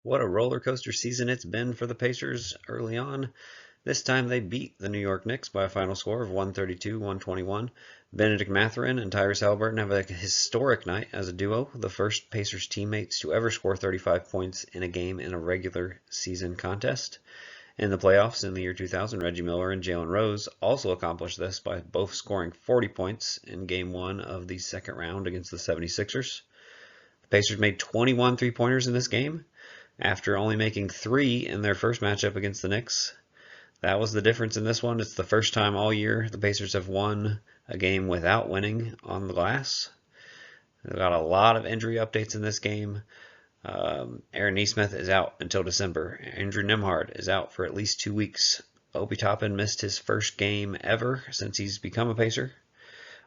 What a roller coaster season it's been for the Pacers early on. This time they beat the New York Knicks by a final score of 132-121. Bennedict Mathurin and Tyrese Haliburton have a historic night as a duo, the first Pacers teammates to ever score 35 points in a game in a regular season contest. In the playoffs in the year 2000, Reggie Miller and Jalen Rose also accomplished this by both scoring 40 points in Game 1 of the second round against the 76ers. The Pacers made 21 three-pointers in this game, after only making 3 in their first matchup against the Knicks. That was the difference in this one. It's the first time all year the Pacers have won a game without winning on the glass. They've got a lot of injury updates in this game. Aaron Nesmith is out until December. Andrew Nembhard is out for at least 2 weeks. Obi Toppin missed his first game ever since he's become a Pacer.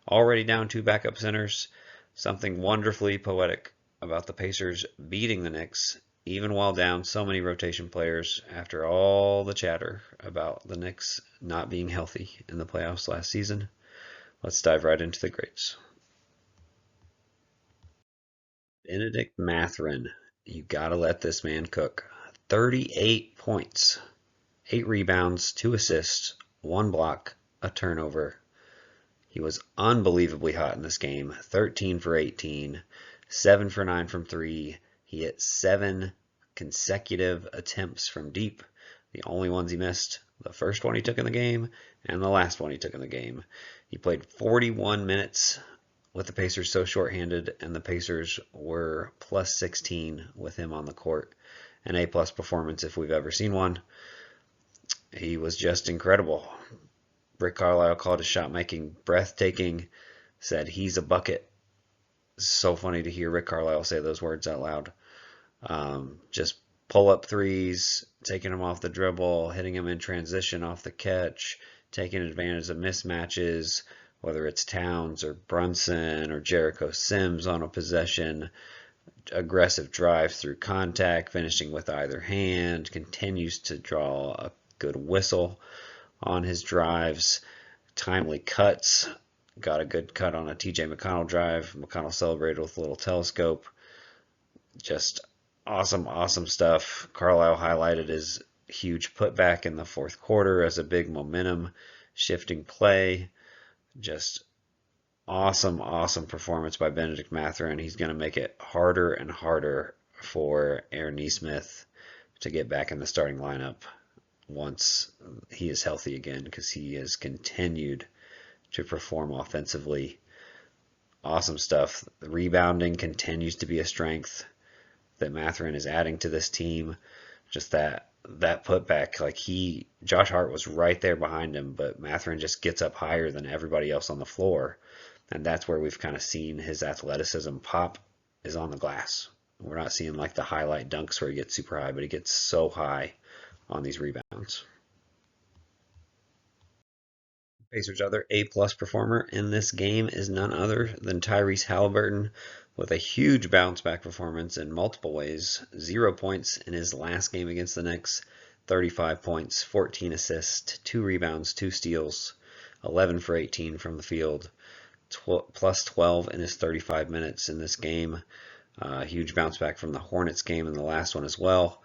Already down 2 backup centers. Something wonderfully poetic about the Pacers beating the Knicks even while down so many rotation players after all the chatter about the Knicks not being healthy in the playoffs last season. Let's dive right into the grades. Bennedict Mathurin, you gotta let this man cook. 38 points, 8 rebounds, 2 assists, 1 block, a turnover. He was unbelievably hot in this game. 13 for 18, 7 for 9 from 3. He hit 7 consecutive attempts from deep. The only ones he missed, the first one he took in the game and the last one he took in the game. He played 41 minutes with the Pacers so shorthanded, and the Pacers were plus 16 with him on the court. An A-plus performance if we've ever seen one. He was just incredible. Rick Carlisle called his shot making breathtaking, said he's a bucket. So funny to hear Rick Carlisle say those words out loud. Just pull up threes, taking them off the dribble, hitting them in transition off the catch, taking advantage of mismatches, whether it's Towns or Brunson or Jericho Sims on a possession, aggressive drive through contact, finishing with either hand, continues to draw a good whistle on his drives, timely cuts, got a good cut on a TJ McConnell drive. McConnell celebrated with a little telescope. Just awesome stuff. Carlisle highlighted his huge putback in the fourth quarter as a big momentum shifting play. Just awesome performance by Bennedict Mathurin. He's going to make it harder and harder for Aaron Nesmith to get back in the starting lineup once he is healthy again, because he has continued to perform offensively. Awesome stuff. The rebounding continues to be a strength that Mathurin is adding to this team. Just that putback, like Josh Hart was right there behind him, but Mathurin just gets up higher than everybody else on the floor, and that's where we've kind of seen his athleticism pop, is on the glass. We're not seeing like the highlight dunks where he gets super high, but he gets so high on these rebounds. Pacers' other A-plus performer in this game is none other than Tyrese Haliburton, with a huge bounce-back performance in multiple ways. 0 points in his last game against the Knicks, 35 points, 14 assists, 2 rebounds, 2 steals, 11 for 18 from the field, plus 12 in his 35 minutes in this game. Huge bounce-back from the Hornets game in the last one as well.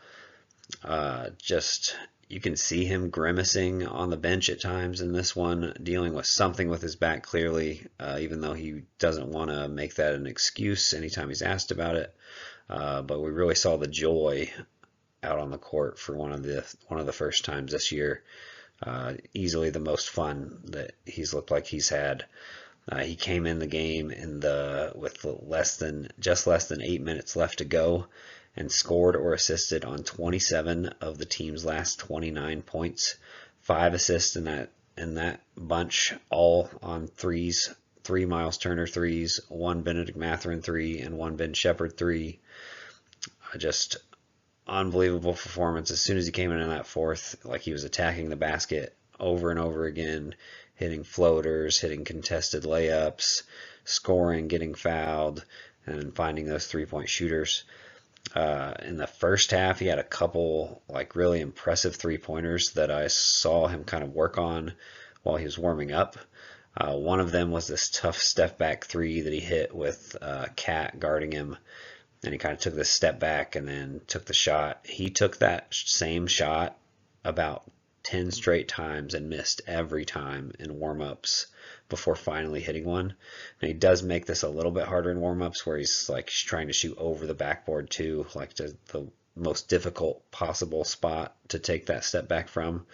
You can see him grimacing on the bench at times in this one, dealing with something with his back clearly, even though he doesn't want to make that an excuse anytime he's asked about it. But we really saw the joy out on the court for one of the first times this year. Easily the most fun that he's looked like he's had. He came in the game with just less than 8 minutes left to go, and scored or assisted on 27 of the team's last 29 points. 5 assists in that bunch, all on threes. 3 Myles Turner threes, 1 Bennedict Mathurin 3, and 1 Ben Sheppard 3. Just unbelievable performance. As soon as he came in that fourth, like he was attacking the basket over and over again, hitting floaters, hitting contested layups, scoring, getting fouled, and finding those 3-point shooters. In the first half, he had a couple like really impressive 3-pointers that I saw him kind of work on while he was warming up. One of them was this tough step back 3 that he hit with Cat guarding him. and he kind of took this step back and then took the shot. He took that same shot about 10 straight times and missed every time in warm-ups before finally hitting one. And he does make this a little bit harder in warm-ups, where he's like trying to shoot over the backboard too, like the most difficult possible spot to take that step back from.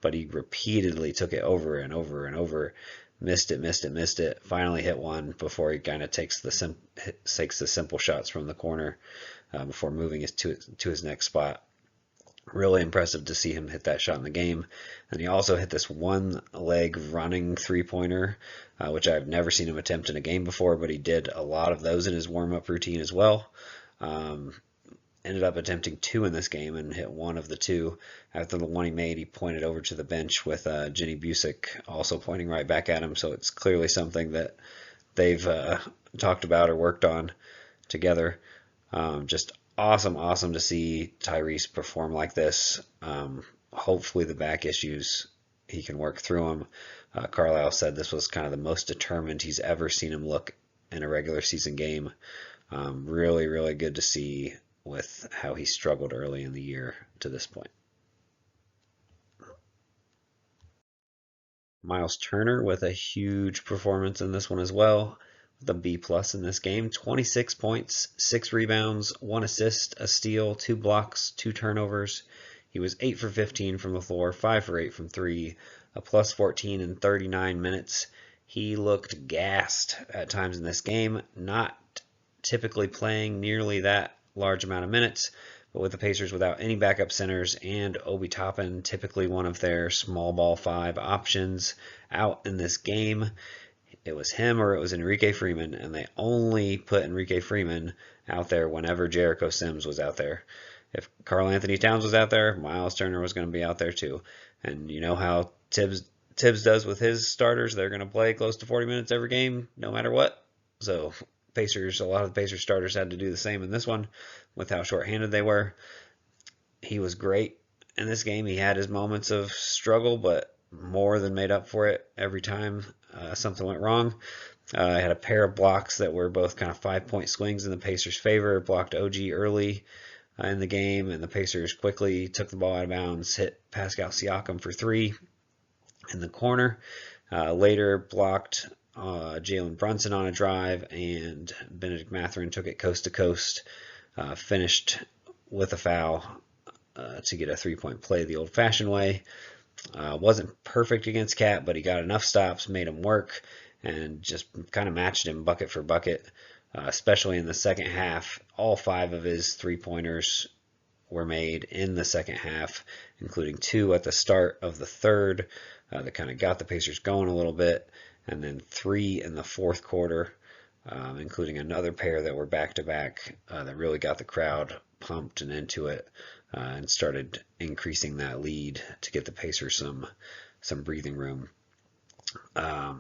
But he repeatedly took it over and over and over, missed it, finally hit one before he kind of takes the simple shots from the corner before moving to his next spot. Really impressive to see him hit that shot in the game. And he also hit this one leg running three-pointer, which I've never seen him attempt in a game before, but he did a lot of those in his warm-up routine as well. Ended up attempting 2 in this game and hit 1 of the 2. After the one he made, he pointed over to the bench with Jenny Busick also pointing right back at him, so it's clearly something that they've talked about or worked on together. Just awesome to see Tyrese perform like this. Hopefully the back issues, he can work through them. Carlisle said this was kind of the most determined he's ever seen him look in a regular season game. Really good to see with how he struggled early in the year to this point. Myles Turner with a huge performance in this one as well. The B+ in this game, 26 points, 6 rebounds, 1 assist, a steal, 2 blocks, 2 turnovers. He was 8 for 15 from the floor, 5 for 8 from 3, a +14 in 39 minutes. He looked gassed at times in this game, not typically playing nearly that large amount of minutes, but with the Pacers without any backup centers and Obi Toppin, typically one of their small ball 5 options, out in this game, it was him or it was Enrique Freeman, and they only put Enrique Freeman out there whenever Jericho Sims was out there. If Karl Anthony Towns was out there, Myles Turner was going to be out there too. And you know how Tibbs does with his starters, they're going to play close to 40 minutes every game, no matter what. So a lot of the Pacers starters had to do the same in this one with how shorthanded they were. He was great in this game. He had his moments of struggle, but more than made up for it every time something went wrong. I had a pair of blocks that were both kind of 5-point swings in the Pacers' favor. Blocked OG early in the game, and the Pacers quickly took the ball out of bounds, hit Pascal Siakam for 3 in the corner. Later blocked Jalen Brunson on a drive, and Bennedict Mathurin took it coast to coast, finished with a foul to get a 3-point play the old-fashioned way. Wasn't perfect against Cat, but he got enough stops, made him work, and just kind of matched him bucket for bucket, especially in the second half. All 5 of his 3-pointers were made in the second half, including 2 at the start of the third that kind of got the Pacers going a little bit, and then 3 in the fourth quarter, including another pair that were back-to-back that really got the crowd pumped and into it, and started increasing that lead to get the Pacers some breathing room. I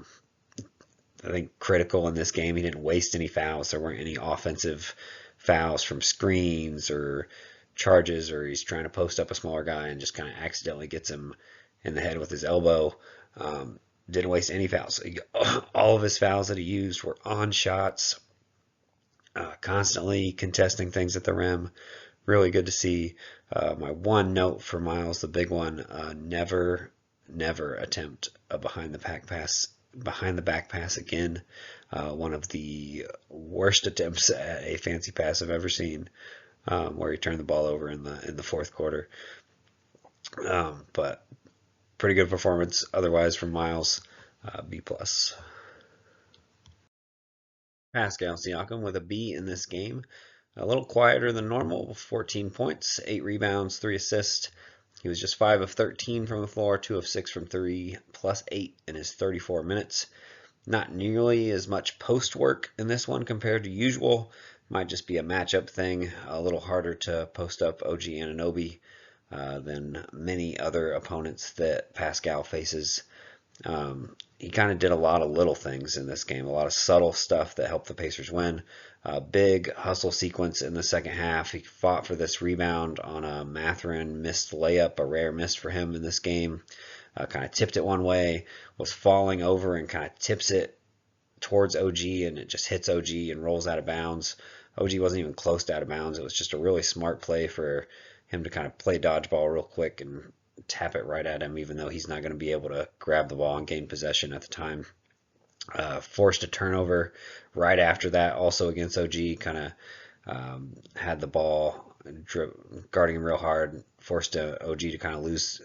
think critical in this game, he didn't waste any fouls. There weren't any offensive fouls from screens or charges, or he's trying to post up a smaller guy and just kind of accidentally gets him in the head with his elbow. Didn't waste any fouls. All of his fouls that he used were on shots, constantly contesting things at the rim. Really good to see. My one note for Myles, the big one, never attempt a behind the back pass again. One of the worst attempts at a fancy pass I've ever seen, where he turned the ball over in the fourth quarter. But pretty good performance otherwise from Myles, B+. Pascal Siakam with a B in this game. A little quieter than normal, 14 points, 8 rebounds, 3 assists. He was just 5 of 13 from the floor, 2 of 6 from 3, +8 in his 34 minutes. Not nearly as much post work in this one compared to usual. Might just be a matchup thing, a little harder to post up OG Anunoby than many other opponents that Pascal faces. He kind of did a lot of little things in this game, a lot of subtle stuff that helped the Pacers win. Big hustle sequence in the second half. He fought for this rebound on a Mathurin missed layup, a rare miss for him in this game. Kind of tipped it one way, was falling over and kind of tips it towards OG, and it just hits OG and rolls out of bounds. OG wasn't even close to out of bounds. It was just a really smart play for him to kind of play dodgeball real quick and tap it right at him, even though he's not going to be able to grab the ball and gain possession at the time. Forced a turnover right after that, also against OG, kind of had the ball guarding him real hard, forced OG to kind of lose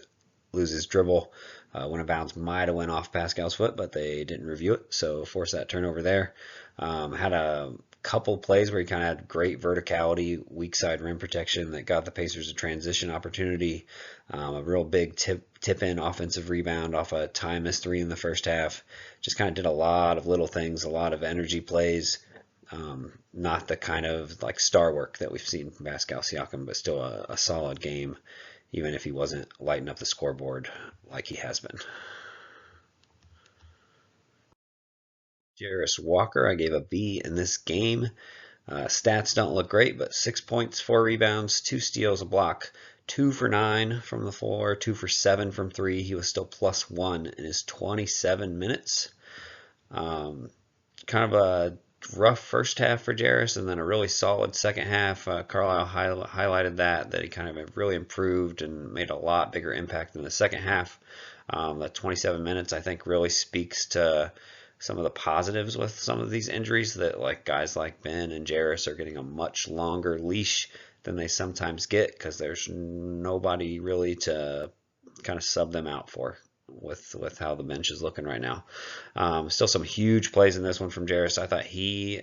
his dribble. Went out of bounds, might have went off Pascal's foot, but they didn't review it, so forced that turnover there. Had a couple plays where he kind of had great verticality, weak side rim protection that got the Pacers a transition opportunity. A real big tip in offensive rebound off a Tymus 3 in the first half. Just kind of did a lot of little things, a lot of energy plays. Not the kind of like star work that we've seen from Pascal Siakam, but still a solid game, even if he wasn't lighting up the scoreboard like he has been. Jarace Walker, I gave a B in this game. Stats don't look great, but 6 points, 4 rebounds, 2 steals, a block, 2 for 9 from the floor, 2 for 7 from 3. He was still +1 in his 27 minutes. Kind of a rough first half for Jarace, and then a really solid second half. Carlisle highlighted that he kind of really improved and made a lot bigger impact in the second half. That 27 minutes, I think, really speaks to some of the positives with some of these injuries, that like guys like Ben and Jarace are getting a much longer leash than they sometimes get, because there's nobody really to kind of sub them out for with how the bench is looking right now. Still some huge plays in this one from Jarace. I thought he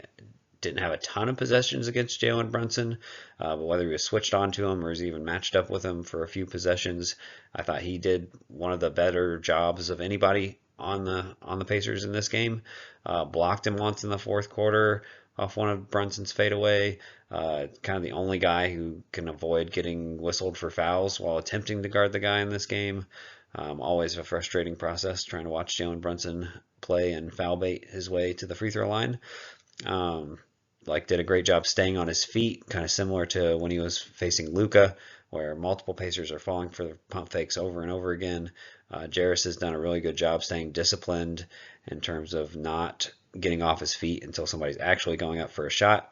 didn't have a ton of possessions against Jalen Brunson, but whether he was switched on to him or was even matched up with him for a few possessions, I thought he did one of the better jobs of anybody on the Pacers in this game. Blocked him once in the fourth quarter off one of Brunson's fadeaway. Kind of the only guy who can avoid getting whistled for fouls while attempting to guard the guy in this game. Always a frustrating process trying to watch Jalen Brunson play and foul bait his way to the free throw line. Did a great job staying on his feet, kind of similar to when he was facing Luka, where multiple Pacers are falling for the pump fakes over and over again. Jarace has done a really good job staying disciplined in terms of not getting off his feet until somebody's actually going up for a shot.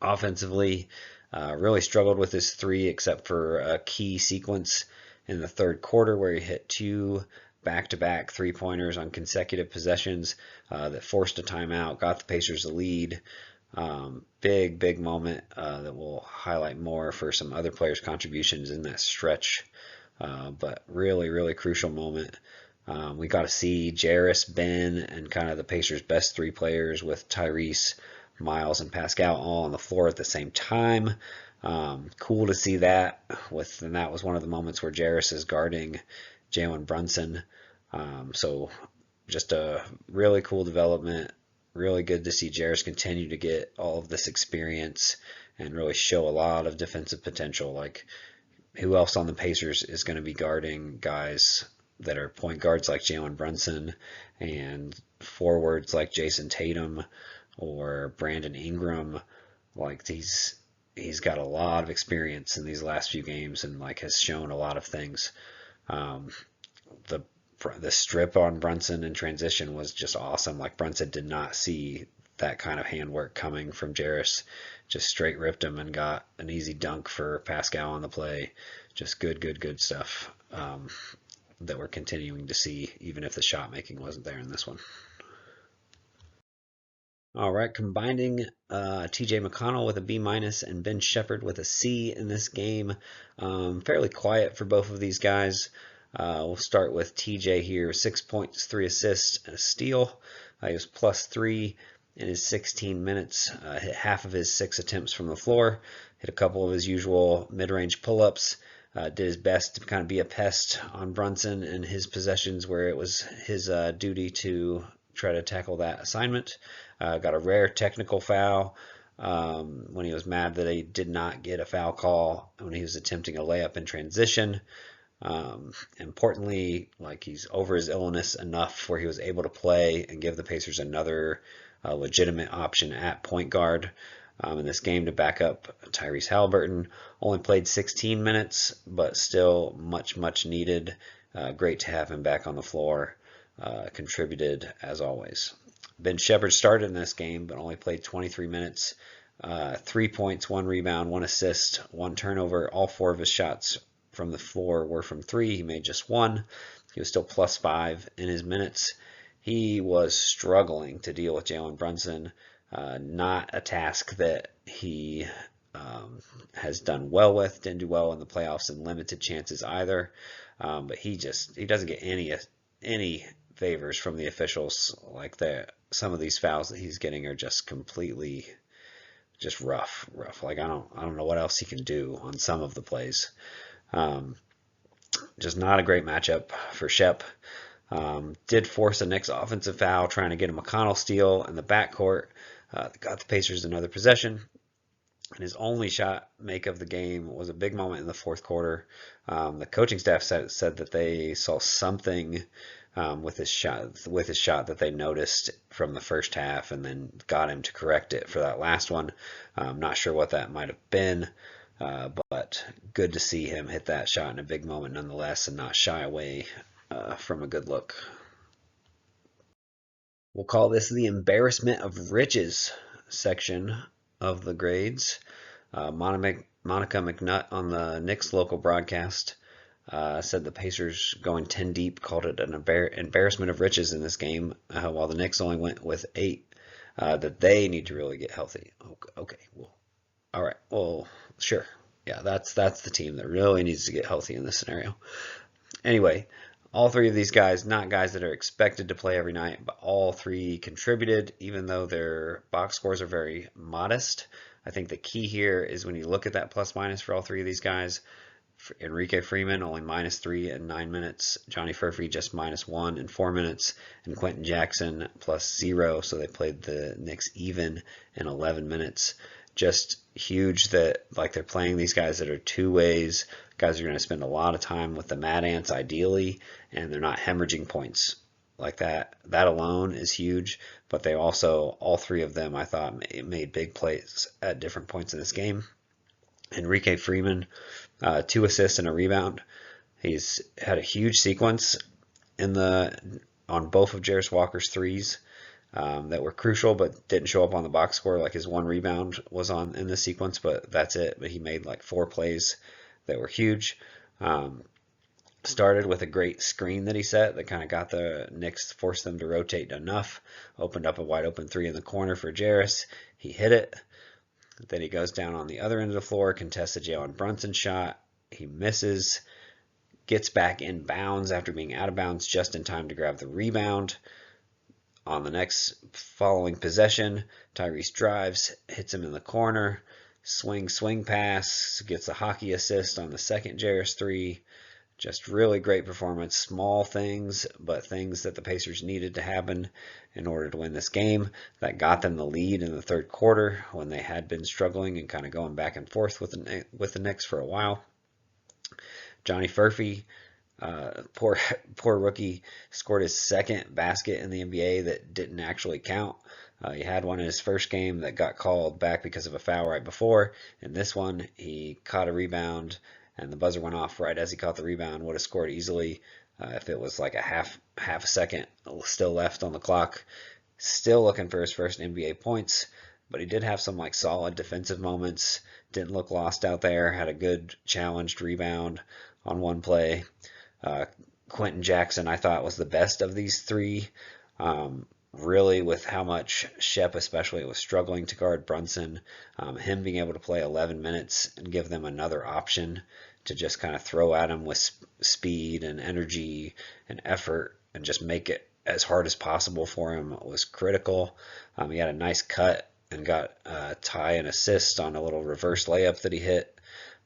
Offensively, really struggled with his three, except for a key sequence in the third quarter where he hit 2 back-to-back three-pointers on consecutive possessions that forced a timeout, got the Pacers the lead. Big moment that we'll highlight more for some other players' contributions in that stretch. But really crucial moment. We got to see Jarace, Ben, and kind of the Pacers' best 3 players with Tyrese, Myles, and Pascal all on the floor at the same time. Cool to see that. And that was one of the moments where Jarace is guarding Jalen Brunson. So just a really cool development. Really good to see Jarace continue to get all of this experience and really show a lot of defensive potential. Like, who else on the Pacers is going to be guarding guys that are point guards like Jalen Brunson and forwards like Jason Tatum or Brandon Ingram? Like, he's got a lot of experience in these last few games and like has shown a lot of things. The strip on Brunson in transition was just awesome. Like, Brunson did not see that kind of handwork coming from Jarace. Just straight ripped him and got an easy dunk for Pascal on the play. Just good stuff that we're continuing to see, even if the shot making wasn't there in this one. All right, combining TJ McConnell with a B- and Ben Sheppard with a C in this game. Fairly quiet for both of these guys. We'll start with TJ here. 6 points, 3 assists, and a steal. He was +3 in his 16 minutes. Hit half of his 6 attempts from the floor. Hit a couple of his usual mid-range pull-ups. Did his best to kind of be a pest on Brunson and his possessions where it was his duty to try to tackle that assignment. Got a rare technical foul when he was mad that he did not get a foul call when he was attempting a layup in transition. Importantly, like, he's over his illness enough where he was able to play and give the Pacers another legitimate option at point guard in this game to back up Tyrese Haliburton. Only played 16 minutes, but still much needed. Great to have him back on the floor. Contributed as always. Ben Sheppard started in this game, but only played 23 minutes. 3 points, 1 rebound, 1 assist, 1 turnover. All 4 of his shots from the floor were from 3. He made just 1. He was still +5 in his minutes. He was struggling to deal with Jalen Brunson. Not a task that he has done well with. Didn't do well in the playoffs in limited chances either. But he doesn't get any favors from the officials. Like some of these fouls that he's getting are just completely just rough. Like I don't know what else he can do on some of the plays. Just not a great matchup for Shep. Did force a Knicks offensive foul trying to get a McConnell steal in the backcourt. Got the Pacers another possession. And his only shot make of the game was a big moment in the fourth quarter. The coaching staff said that they saw something with his shot that they noticed from the first half, and then got him to correct it for that last one. Not sure what that might have been, but good to see him hit that shot in a big moment nonetheless, and not shy away from a good look. We'll call this the Embarrassment of Riches section of the grades. Monica McNutt on the Knicks local broadcast said the Pacers going 10 deep called it an embarrassment of riches in this game, while the Knicks only went with 8. That they need to really get healthy. Okay, well, all right, well, sure, yeah, that's the team that really needs to get healthy in this scenario. Anyway, all 3 of these guys, not guys that are expected to play every night, but all 3 contributed, even though their box scores are very modest. I think the key here is when you look at that plus-minus for all 3 of these guys, Enrique Freeman only -3 in 9 minutes, Johnny Furphy just -1 in 4 minutes, and Quentin Jackson +0, so they played the Knicks even in 11 minutes. Just huge that like they're playing these guys that are two ways. Guys are going to spend a lot of time with the Mad Ants ideally, and they're not hemorrhaging points like that. That alone is huge, but they also, all 3 of them, I thought, made big plays at different points in this game. Enrique Freeman, 2 assists and a rebound. He's had a huge sequence on both of Jarace Walker's threes that were crucial, but didn't show up on the box score. Like his 1 rebound was in the sequence, but that's it. But he made like 4 plays that were huge. Started with a great screen that he set that kind of got the Knicks, forced them to rotate enough. Opened up a wide open 3 in the corner for Jarace. He hit it. Then he goes down on the other end of the floor, contests a Jalen Brunson shot. He misses, gets back in bounds after being out of bounds just in time to grab the rebound. On the next following possession, Tyrese drives, hits him in the corner, swing pass, gets a hockey assist on the second Jarace 3. Just really great performance. Small things, but things that the Pacers needed to happen in order to win this game. That got them the lead in the third quarter when they had been struggling and kind of going back and forth with the Knicks for a while. Johnny Furphy, poor rookie, scored his 2nd basket in the NBA that didn't actually count. He had one in his first game that got called back because of a foul right before. In this one, he caught a rebound, and the buzzer went off right as he caught the rebound. Would have scored easily if it was like a half a second still left on the clock. Still looking for his first NBA points, but he did have some like solid defensive moments. Didn't look lost out there. Had a good challenged rebound on one play. Quentin Jackson, I thought, was the best of these 3. Really, with how much Shep especially was struggling to guard Brunson, him being able to play 11 minutes and give them another option to just kind of throw at him with speed and energy and effort and just make it as hard as possible for him was critical. He had a nice cut and got a tie and assist on a little reverse layup that he hit.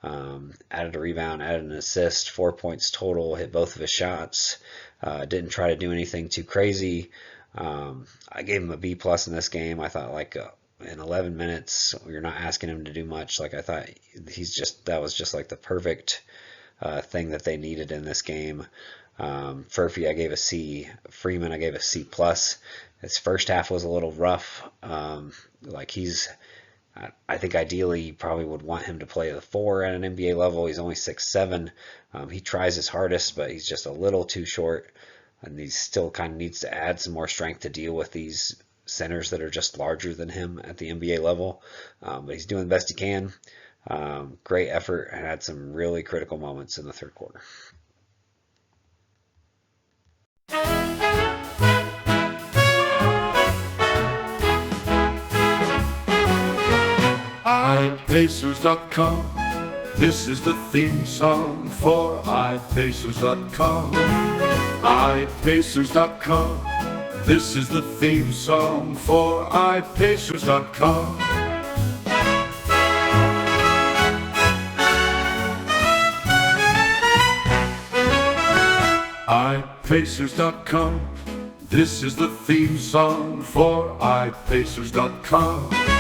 Added a rebound, added an assist, 4 points total, hit both of his shots. Didn't try to do anything too crazy. I gave him a B+ in this game. I thought like in 11 minutes, you're not asking him to do much. Like I thought that was just like the perfect thing that they needed in this game. Furphy, I gave a C. Freeman, I gave a C+. His first half was a little rough. I think ideally you probably would want him to play the 4 at an NBA level. He's only 6'7". He tries his hardest, but he's just a little too short. And he still kind of needs to add some more strength to deal with these centers that are just larger than him at the NBA level. But he's doing the best he can. Great effort and had some really critical moments in the third quarter. iPacers.com. This is the theme song for iPacers.com. iPacers.com. This is the theme song for iPacers.com. iPacers.com. This is the theme song for iPacers.com.